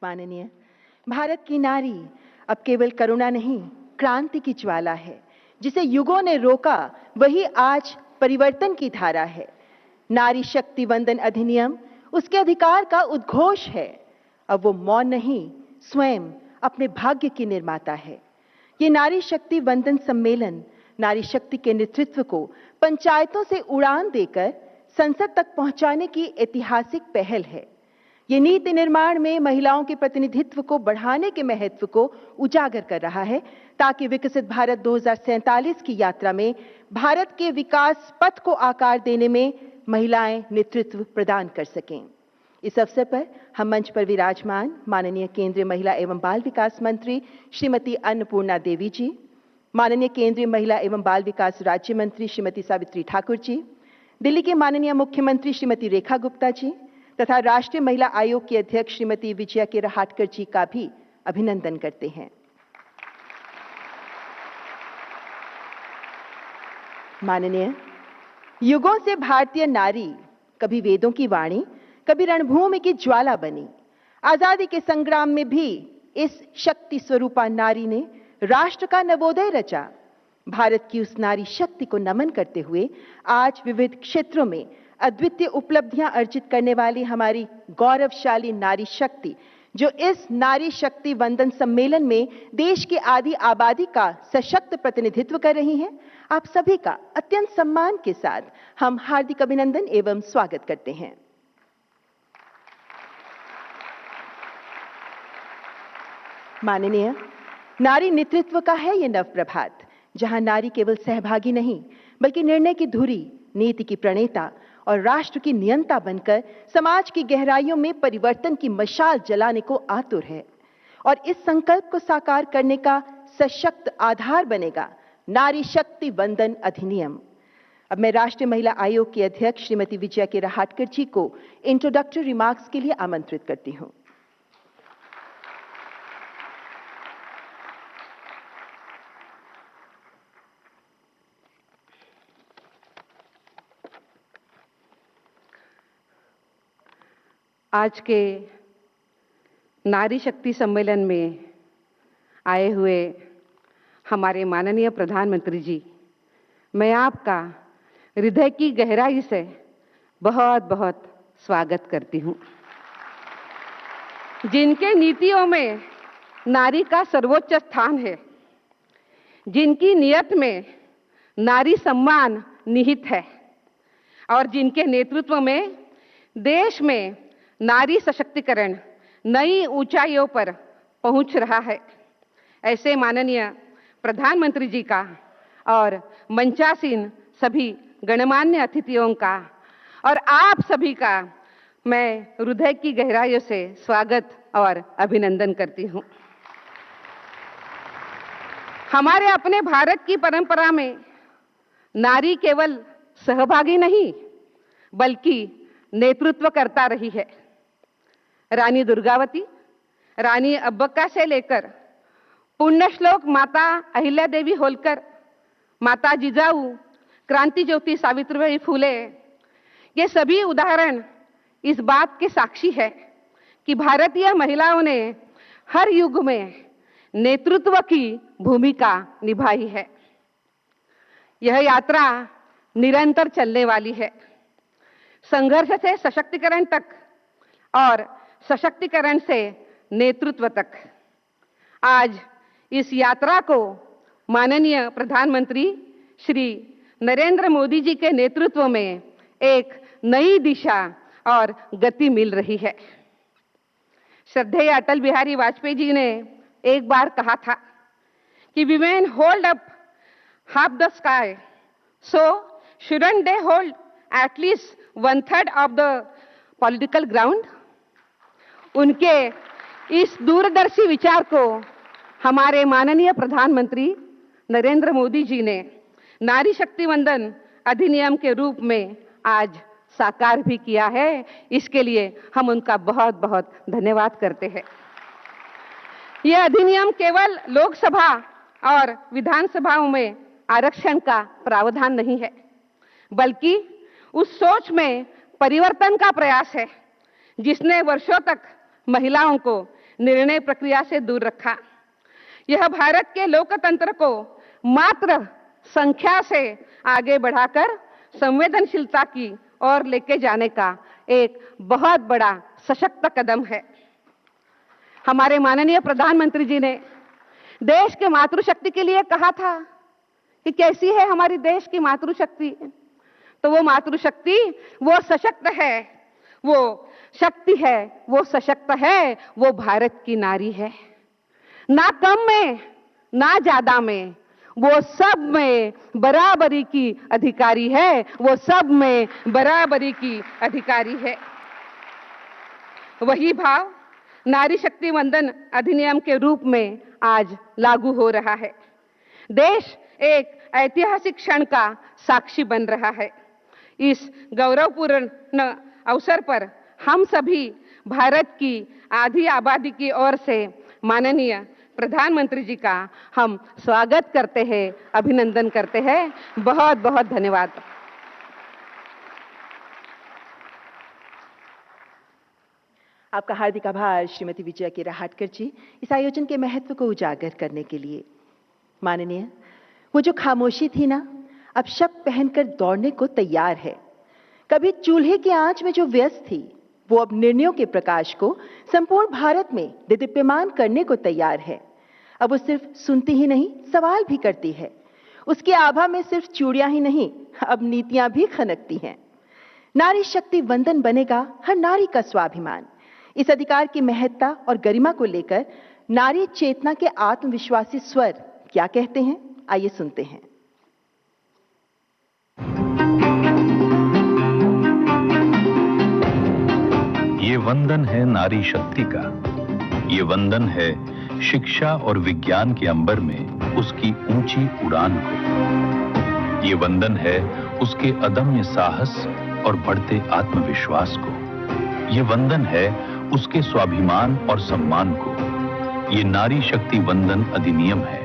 माननीय, भारत की नारी अब केवल करुणा नहीं, क्रांति की ज्वाला है। जिसे युगों ने रोका, वही आज परिवर्तन की धारा है। नारी शक्ति वंदन अधिनियम उसके अधिकार का उद्घोष है। अब वो मौन नहीं, स्वयं अपने भाग्य की निर्माता है। ये नारी शक्ति वंदन सम्मेलन नारी शक्ति के नेतृत्व को पंचायतों से उड़ान देकर संसद तक पहुंचाने की ऐतिहासिक पहल है। ये नीति निर्माण में महिलाओं के प्रतिनिधित्व को बढ़ाने के महत्व को उजागर कर रहा है, ताकि विकसित भारत 2047 की यात्रा में भारत के विकास पथ को आकार देने में महिलाएं नेतृत्व प्रदान कर सकें। इस अवसर पर हम मंच पर विराजमान माननीय केंद्रीय महिला एवं बाल विकास मंत्री श्रीमती अन्नपूर्णा देवी जी, माननीय केंद्रीय महिला एवं बाल विकास राज्य मंत्री श्रीमती सावित्री ठाकुर जी, दिल्ली के माननीय मुख्यमंत्री श्रीमती रेखा गुप्ता जी तथा राष्ट्रीय महिला आयोग की अध्यक्ष श्रीमती विजया किराहाटकर जी का भी अभिनंदन करते हैं। माननीय, युगों से भारतीय नारी कभी वेदों की वाणी, कभी रणभूमि की ज्वाला बनी। आजादी के संग्राम में भी इस शक्ति स्वरूपा नारी ने राष्ट्र का नवोदय रचा। भारत की उस नारी शक्ति को नमन करते हुए आज विविध क्षेत्रों में अद्वितीय उपलब्धियां अर्जित करने वाली हमारी गौरवशाली नारी शक्ति, जो इस नारी शक्ति वंदन सम्मेलन में देश की आधी आबादी का सशक्त प्रतिनिधित्व कर रही हैं, आप सभी का अत्यंत सम्मान के साथ हम हार्दिक अभिनंदन एवं स्वागत करते हैं। माननीय, नारी नेतृत्व का है ये नव प्रभात, जहां नारी केवल सहभागी नहीं बल्कि निर्णय की धुरी, नीति की प्रणेता और राष्ट्र की नियंता बनकर समाज की गहराइयों में परिवर्तन की मशाल जलाने को आतुर है। और इस संकल्प को साकार करने का सशक्त आधार बनेगा नारी शक्ति वंदन अधिनियम। अब मैं राष्ट्रीय महिला आयोग की अध्यक्ष श्रीमती विजया किराहाटकर जी को इंट्रोडक्टरी रिमार्क्स के लिए आमंत्रित करती हूं। आज के नारी शक्ति सम्मेलन में आए हुए हमारे माननीय प्रधानमंत्री जी, मैं आपका हृदय की गहराई से बहुत बहुत स्वागत करती हूँ। जिनके नीतियों में नारी का सर्वोच्च स्थान है, जिनकी नियत में नारी सम्मान निहित है और जिनके नेतृत्व में देश में नारी सशक्तिकरण नई ऊंचाइयों पर पहुंच रहा है, ऐसे माननीय प्रधानमंत्री जी का और मंचासीन सभी गणमान्य अतिथियों का और आप सभी का मैं हृदय की गहराइयों से स्वागत और अभिनंदन करती हूं। हमारे अपने भारत की परंपरा में नारी केवल सहभागी नहीं बल्कि नेतृत्व करता रही है। रानी दुर्गावती, रानी अब्बक्का से लेकर पुण्यश्लोक माता अहिल्या देवी होलकर, माता जिजाऊ, क्रांति ज्योति सावित्रीबाई फूले, ये सभी उदाहरण इस बात के साक्षी है कि भारतीय महिलाओं ने हर युग में नेतृत्व की भूमिका निभाई है। यह यात्रा निरंतर चलने वाली है, संघर्ष से सशक्तिकरण तक और सशक्तिकरण से नेतृत्व तक। आज इस यात्रा को माननीय प्रधानमंत्री श्री नरेंद्र मोदी जी के नेतृत्व में एक नई दिशा और गति मिल रही है। श्रद्धेय अटल बिहारी वाजपेयी जी ने एक बार कहा था कि women hold up half the sky, so shouldn't they hold at least 1/3 of the political ground? उनके इस दूरदर्शी विचार को हमारे माननीय प्रधानमंत्री नरेंद्र मोदी जी ने नारी शक्ति वंदन अधिनियम के रूप में आज साकार भी किया है। इसके लिए हम उनका बहुत बहुत धन्यवाद करते हैं। यह अधिनियम केवल लोकसभा और विधानसभाओं में आरक्षण का प्रावधान नहीं है, बल्कि उस सोच में परिवर्तन का प्रयास है जिसने वर्षों तक महिलाओं को निर्णय प्रक्रिया से दूर रखा। यह भारत के लोकतंत्र को मात्र संख्या से आगे बढ़ाकर संवेदनशीलता की ओर लेके जाने का एक बहुत बड़ा सशक्त कदम है। हमारे माननीय प्रधानमंत्री जी ने देश के मातृशक्ति के लिए कहा था कि कैसी है हमारी देश की मातृशक्ति, तो वो मातृशक्ति वो सशक्त है, वो शक्ति है, वो सशक्त है, वो भारत की नारी है। ना कम में ना ज्यादा में, वो सब में बराबरी की अधिकारी है, वो सब में बराबरी की अधिकारी है। वही भाव नारी शक्ति वंदन अधिनियम के रूप में आज लागू हो रहा है। देश एक ऐतिहासिक क्षण का साक्षी बन रहा है। इस गौरवपूर्ण अवसर पर हम सभी भारत की आधी आबादी की ओर से माननीय प्रधानमंत्री जी का हम स्वागत करते हैं, अभिनंदन करते हैं। बहुत बहुत धन्यवाद। आपका हार्दिक आभार श्रीमती विजया के राहटकर जी, इस आयोजन के महत्व को उजागर करने के लिए। माननीय, वो जो खामोशी थी ना, अब शब्द पहनकर दौड़ने को तैयार है। कभी चूल्हे की आंच में जो व्यस्त थी, वो अब निर्णयों के प्रकाश को संपूर्ण भारत में देदीप्यमान करने को तैयार है। अब वो सिर्फ सुनती ही नहीं, सवाल भी करती है। उसकी आभा में सिर्फ चूड़ियां ही नहीं, अब नीतियां भी खनकती हैं। नारी शक्ति वंदन बनेगा हर नारी का स्वाभिमान। इस अधिकार की महत्ता और गरिमा को लेकर नारी चेतना के आत्मविश्वासी स्वर क्या कहते हैं, आइए सुनते हैं। ये वंदन है नारी शक्ति का, ये वंदन है शिक्षा और विज्ञान के अंबर में उसकी ऊंची उड़ान को। ये वंदन है उसके अदम्य साहस और बढ़ते आत्मविश्वास को। ये वंदन है उसके स्वाभिमान और सम्मान को। ये नारी शक्ति वंदन अधिनियम है।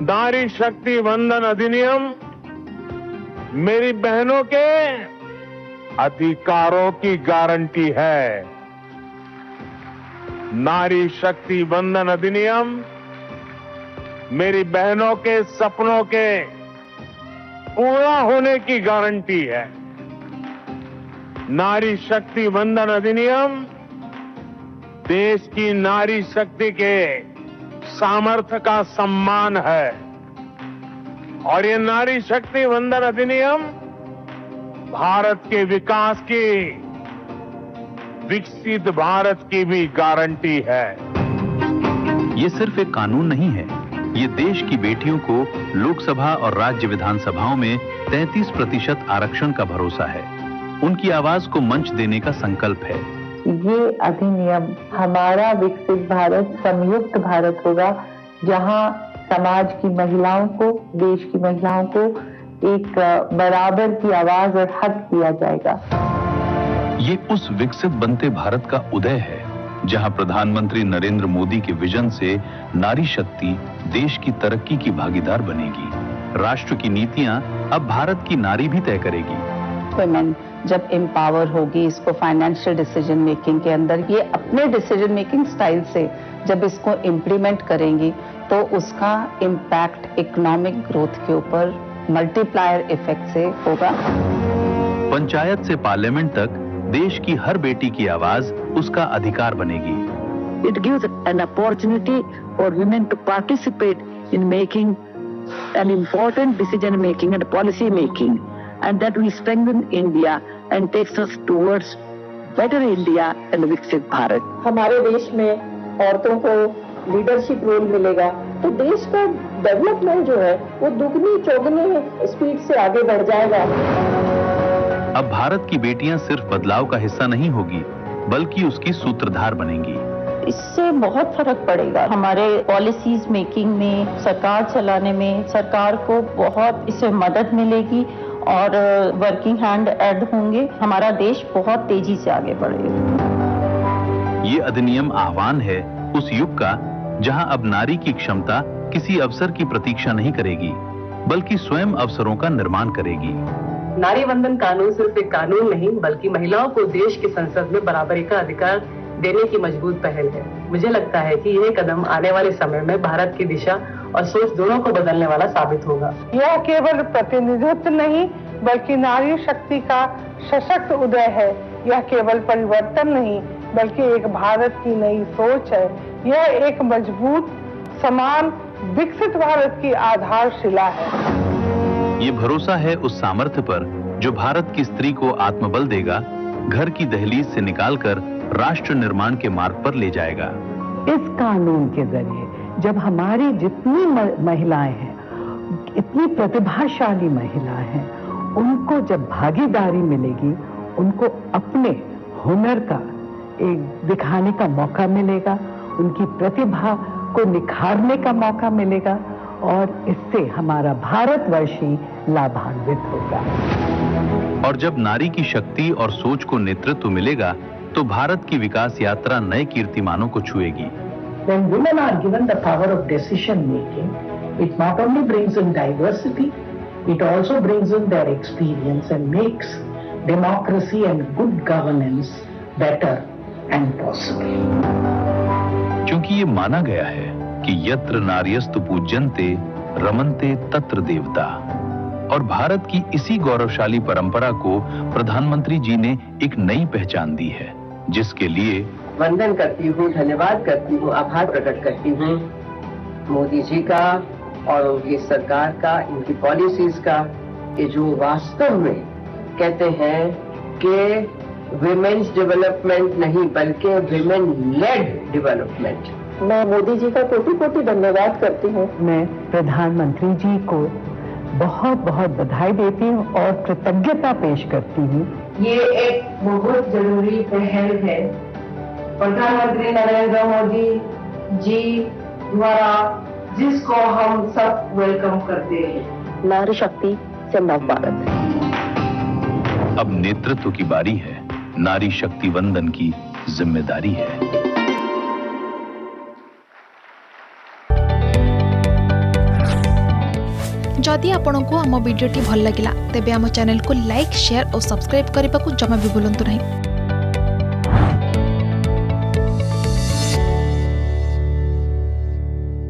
नारी शक्ति वंदन अधिनियम मेरी बहनों के अधिकारों की गारंटी है। नारी शक्ति वंदन अधिनियम मेरी बहनों के सपनों के पूरा होने की गारंटी है। नारी शक्ति वंदन अधिनियम देश की नारी शक्ति के सामर्थ्य का सम्मान है। और ये नारी शक्ति वंदन अधिनियम भारत के विकास की, विकसित भारत की भी गारंटी है। ये सिर्फ एक कानून नहीं है, ये देश की बेटियों को लोकसभा और राज्य विधानसभाओं में 33% आरक्षण का भरोसा है। उनकी आवाज को मंच देने का संकल्प है। ये अधिनियम हमारा विकसित भारत, संयुक्त भारत होगा, जहां समाज की महिलाओं को, देश की महिलाओं को एक बराबर की आवाज और हक दिया जाएगा। ये उस विकसित बनते भारत का उदय है जहां प्रधानमंत्री नरेंद्र मोदी के विजन से नारी शक्ति देश की तरक्की की भागीदार बनेगी। राष्ट्र की नीतियां अब भारत की नारी भी तय करेगी। वुमेन जब एम्पावर होगी, इसको फाइनेंशियल डिसीजन मेकिंग के अंदर, ये अपने डिसीजन मेकिंग स्टाइल से जब इसको इम्प्लीमेंट करेंगी तो उसका इम्पैक्ट इकोनॉमिक ग्रोथ के ऊपर मल्टीप्लायर इफेक्ट से होगा। पंचायत से पार्लियामेंट तक देश की हर बेटी की आवाज उसका अधिकार बनेगी। It gives an opportunity for women to participate in making an important decision making and policy making, and that will strengthen India and takes us towards better India and विकसित भारत। हमारे देश में औरतों को लीडरशिप रोल मिलेगा तो देश का डेवलपमेंट जो है वो दुगनी चौगुनी स्पीड से आगे बढ़ जाएगा। अब भारत की बेटियां सिर्फ बदलाव का हिस्सा नहीं होगी, बल्कि उसकी सूत्रधार बनेंगी। इससे बहुत फर्क पड़ेगा हमारे पॉलिसीज मेकिंग में, सरकार चलाने में। सरकार को बहुत इससे मदद मिलेगी और वर्किंग हैंड ऐड होंगे। हमारा देश बहुत तेजी से आगे बढ़ेगा। ये अधिनियम आह्वान है उस युग का जहां अब नारी की क्षमता किसी अवसर की प्रतीक्षा नहीं करेगी, बल्कि स्वयं अवसरों का निर्माण करेगी। नारी वंदन कानून सिर्फ एक कानून नहीं, बल्कि महिलाओं को देश की संसद में बराबरी का अधिकार देने की मजबूत पहल है। मुझे लगता है कि यह कदम आने वाले समय में भारत की दिशा और सोच दोनों को बदलने वाला साबित होगा। यह केवल प्रतिनिधित्व नहीं बल्कि नारी शक्ति का सशक्त उदय है। यह केवल परिवर्तन नहीं बल्कि एक भारत की नई सोच है। यह एक मजबूत, समान, विकसित भारत की आधारशिला है। ये भरोसा है उस सामर्थ्य पर जो भारत की स्त्री को आत्मबल देगा, घर की दहलीज से निकालकर राष्ट्र निर्माण के मार्ग पर ले जाएगा। इस कानून के जरिए जब हमारी जितनी महिलाएं हैं, इतनी प्रतिभाशाली महिलाएं हैं, उनको जब भागीदारी मिलेगी, उनको अपने हुनर का एक दिखाने का मौका मिलेगा, उनकी प्रतिभा को निखारने का मौका मिलेगा और इससे हमारा भारतवर्ष ही लाभान्वित होगा। और जब नारी की शक्ति और सोच को नेतृत्व मिलेगा तो भारत की विकास यात्रा नए कीर्तिमानों को छुएगी। When women are given the power of decision making, it not only brings in diversity, it also brings in their experience and makes democracy and good governance better and possible. क्योंकि ये माना गया है कि यत्र नार्यस्तु पूज्यन्ते रमन्ते तत्र देवता, और भारत की इसी गौरवशाली परंपरा को प्रधानमंत्री जी ने एक नई पहचान दी है, जिसके लिए वंदन करती हूँ, धन्यवाद करती हूँ, आभार प्रकट करती हूँ मोदी जी का और उनकी सरकार का, इनकी पॉलिसीज का, कि जो वास्तव में कहते हैं कि विमेन्स डेवलपमेंट नहीं बल्कि विमेन लेड डेवलपमेंट। मैं मोदी जी का कोटि-कोटि धन्यवाद करती हूँ। मैं प्रधानमंत्री जी को बहुत बहुत बधाई देती हूँ और कृतज्ञता पेश करती हूँ। ये एक बहुत जरूरी पहल है प्रधानमंत्री नरेंद्र मोदी जी द्वारा, जिसको हम सब वेलकम करते हैं। नारी शक्ति से नव भारत। अब नेतृत्व की बारी है, नारी शक्ति वंदन की जिम्मेदारी है। जदि आपंक आम भिडी भल लगा तेब आम चैनल को लाइक, शेयर और सब्सक्राइब करने को जमा भी भूलु नहीं।